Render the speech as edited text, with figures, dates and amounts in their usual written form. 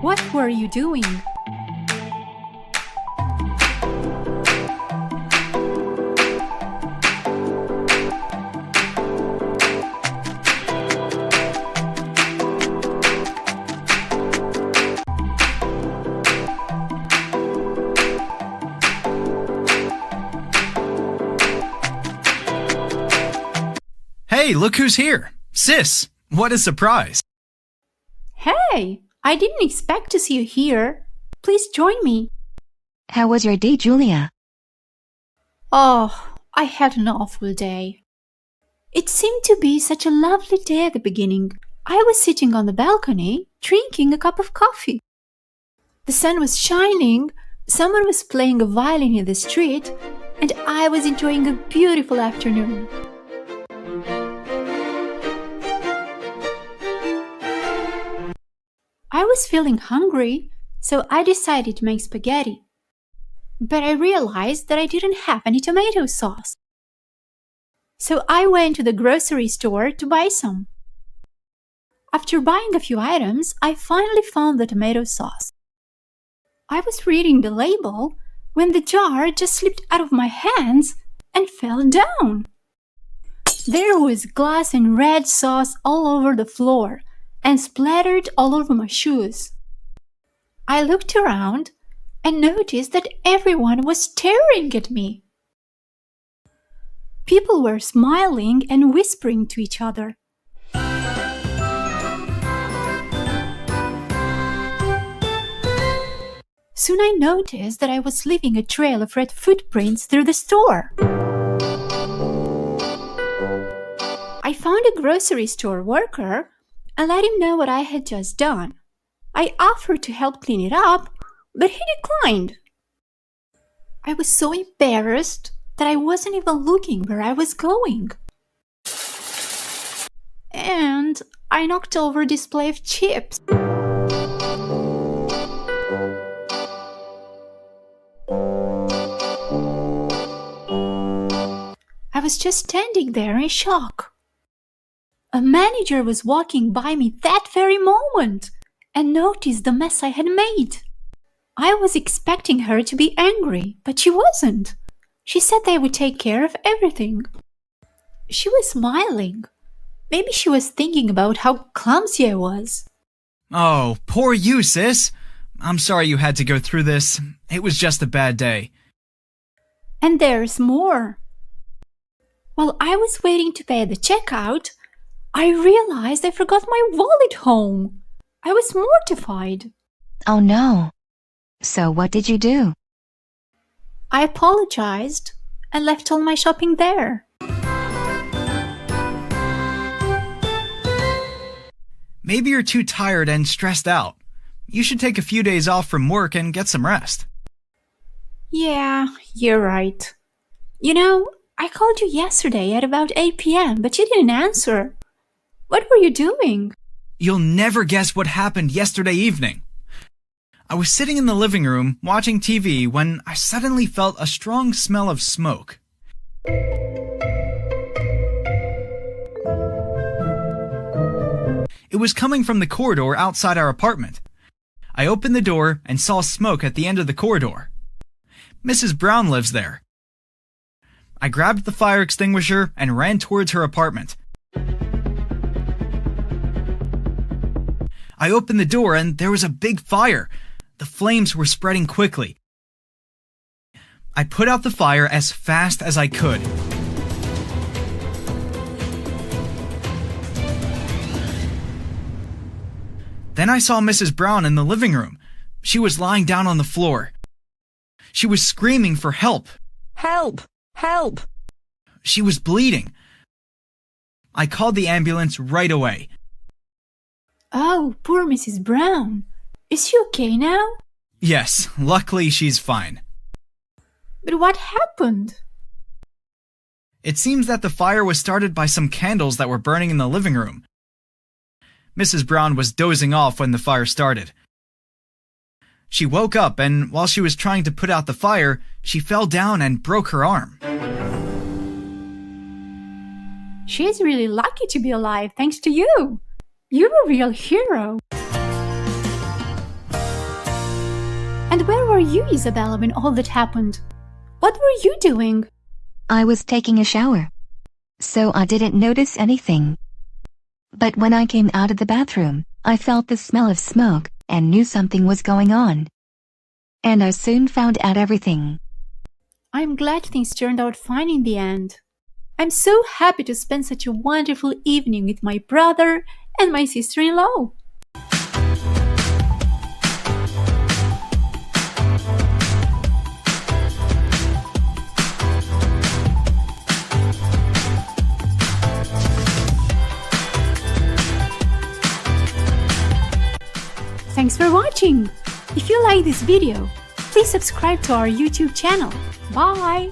What were you doing? Hey, look who's here! Sis, what a surprise! Hey, I didn't expect to see you here. Please join me. How was your day, Julia? Oh, I had an awful day. It seemed to be such a lovely day at the beginning. I was sitting on the balcony, drinking a cup of coffee. The sun was shining, someone was playing a violin in the street, and I was enjoying a beautiful afternoon. I was feeling hungry, so I decided to make spaghetti. But I realized that I didn't have any tomato sauce. So I went to the grocery store to buy some. After buying a few items, I finally found the tomato sauce. I was reading the label when the jar just slipped out of my hands and fell down. There was glass and red sauce all over the floor and splattered all over my shoes. I looked around and noticed that everyone was staring at me. People were smiling and whispering to each other. Soon I noticed that I was leaving a trail of red footprints through the store. I found a grocery store worker and let him know what I had just done. I offered to help clean it up, but he declined. I was so embarrassed that I wasn't even looking where I was going. And I knocked over a display of chips. I was just standing there in shock. A manager was walking by me that very moment and noticed the mess I had made. I was expecting her to be angry, but she wasn't. She said they would take care of everything. She was smiling. Maybe she was thinking about how clumsy I was. Oh, poor you, sis! I'm sorry you had to go through this. It was just a bad day. And there's more. While I was waiting to pay at the checkout, I realized I forgot my wallet home. I was mortified. Oh no. So what did you do? I apologized and left all my shopping there. Maybe you're too tired and stressed out. You should take a few days off from work and get some rest. Yeah, you're right. You know, I called you yesterday at about 8 p.m., but you didn't answer. What were you doing? You'll never guess what happened yesterday evening. I was sitting in the living room watching TV when I suddenly felt a strong smell of smoke. It was coming from the corridor outside our apartment. I opened the door and saw smoke at the end of the corridor. Mrs. Brown lives there. I grabbed the fire extinguisher and ran towards her apartment. I opened the door and there was a big fire. The flames were spreading quickly. I put out the fire as fast as I could. Then I saw Mrs. Brown in the living room. She was lying down on the floor. She was screaming for help. Help! Help! She was bleeding. I called the ambulance right away. Oh, poor Mrs. Brown. Is she okay now? Yes, luckily she's fine. But what happened? It seems that the fire was started by some candles that were burning in the living room. Mrs. Brown was dozing off when the fire started. She woke up and while she was trying to put out the fire, she fell down and broke her arm. She's really lucky to be alive thanks to you. You're a real hero. And where were you, Isabella, when all that happened? What were you doing? I was taking a shower. So I didn't notice anything. But when I came out of the bathroom, I felt the smell of smoke and knew something was going on. And I soon found out everything. I'm glad things turned out fine in the end. I'm so happy to spend such a wonderful evening with my brother and my sister-in-law. Thanks for watching! If you like this video, please subscribe to our YouTube channel. Bye!